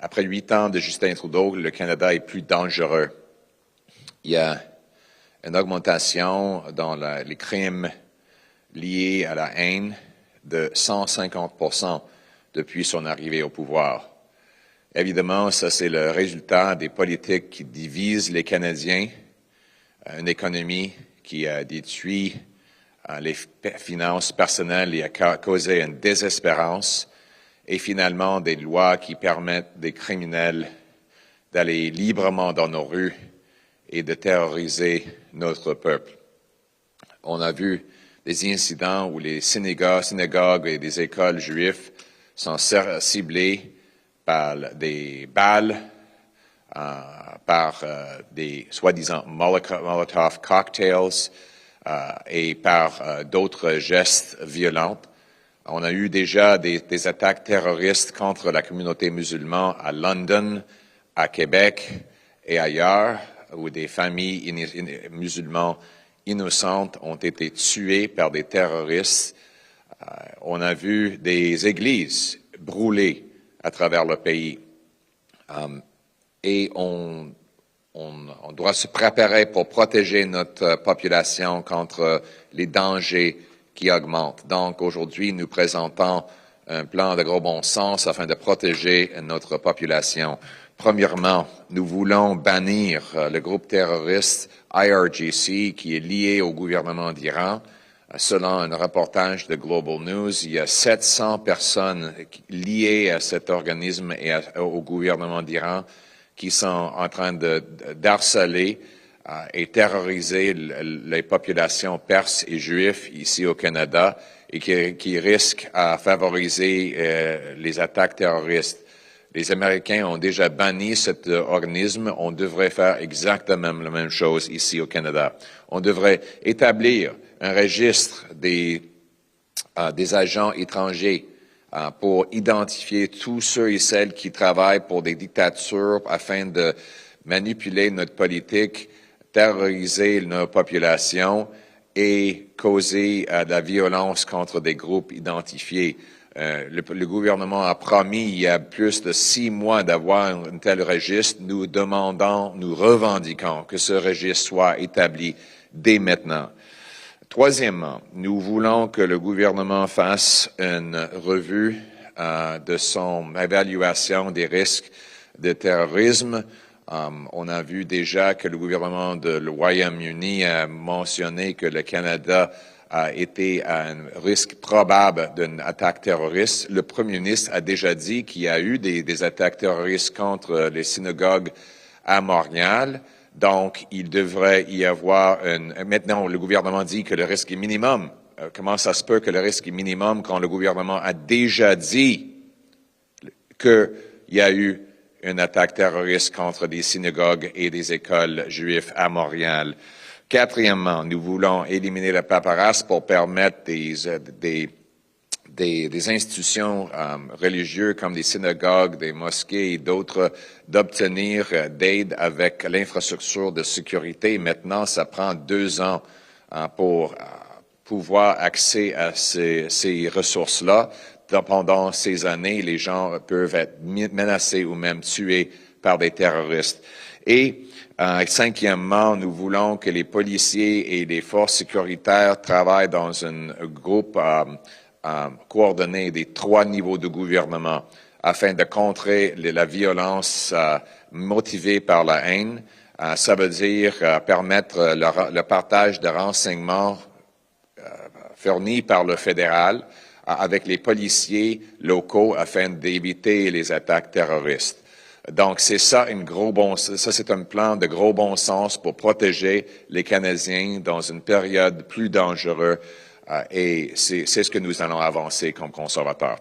Après 8 ans de Justin Trudeau, le Canada est plus dangereux. Il y a une augmentation dans les crimes liés à la haine de 150% depuis son arrivée au pouvoir. Évidemment, ça c'est le résultat des politiques qui divisent les Canadiens, une économie qui a détruit les finances personnelles et a causé une désespérance, et finalement des lois qui permettent des criminels d'aller librement dans nos rues et de terroriser notre peuple. On a vu des incidents où les synagogues et des écoles juives sont ciblées par des balles, par des soi-disant Molotov cocktails et par d'autres gestes violents. On a eu déjà des attaques terroristes contre la communauté musulmane à London, à Québec et ailleurs, où des familles musulmanes innocentes ont été tuées par des terroristes. On a vu des églises brûlées à travers le pays. Et on doit se préparer pour protéger notre population contre les dangers qui augmentent. Donc, aujourd'hui, nous présentons un plan de gros bon sens afin de protéger notre population. Premièrement, nous voulons bannir le groupe terroriste IRGC qui est lié au gouvernement d'Iran. Selon un reportage de Global News, il y a 700 personnes liées à cet organisme et au gouvernement d'Iran qui sont en train d'harceler et terroriser les populations perses et juives ici au Canada et qui risquent à favoriser les attaques terroristes. Les Américains ont déjà banni cet organisme. On devrait faire exactement la même chose ici au Canada. On devrait établir un registre des agents étrangers pour identifier tous ceux et celles qui travaillent pour des dictatures afin de manipuler notre politique, terroriser nos populations et causer de la violence contre des groupes identifiés. Le gouvernement a promis il y a plus de 6 mois d'avoir un tel registre. Nous demandons, nous revendiquons que ce registre soit établi dès maintenant. Troisièmement, nous voulons que le gouvernement fasse une revue de son évaluation des risques de terrorisme. On a vu déjà que le gouvernement de le Royaume-Uni a mentionné que le Canada a été à un risque probable d'une attaque terroriste. Le premier ministre a déjà dit qu'il y a eu des attaques terroristes contre les synagogues à Montréal. Donc, il devrait y avoir maintenant, le gouvernement dit que le risque est minimum. Comment ça se peut que le risque est minimum quand le gouvernement a déjà dit qu'il y a eu une attaque terroriste contre des synagogues et des écoles juives à Montréal? Quatrièmement, nous voulons éliminer la paperasse pour permettre des institutions religieuses comme des synagogues, des mosquées et d'autres d'obtenir d'aide avec l'infrastructure de sécurité. Maintenant, ça prend 2 ans pour pouvoir accéder à ces ressources-là. Pendant ces années, les gens peuvent être menacés ou même tués par des terroristes. Et cinquièmement, nous voulons que les policiers et les forces sécuritaires travaillent dans un groupe coordonné des 3 niveaux de gouvernement afin de contrer la violence motivée par la haine. Ça veut dire permettre le partage de renseignements fournis par le fédéral avec les policiers locaux afin d'éviter les attaques terroristes. Donc, c'est ça c'est un plan de gros bon sens pour protéger les Canadiens dans une période plus dangereuse et c'est ce que nous allons avancer comme conservateurs.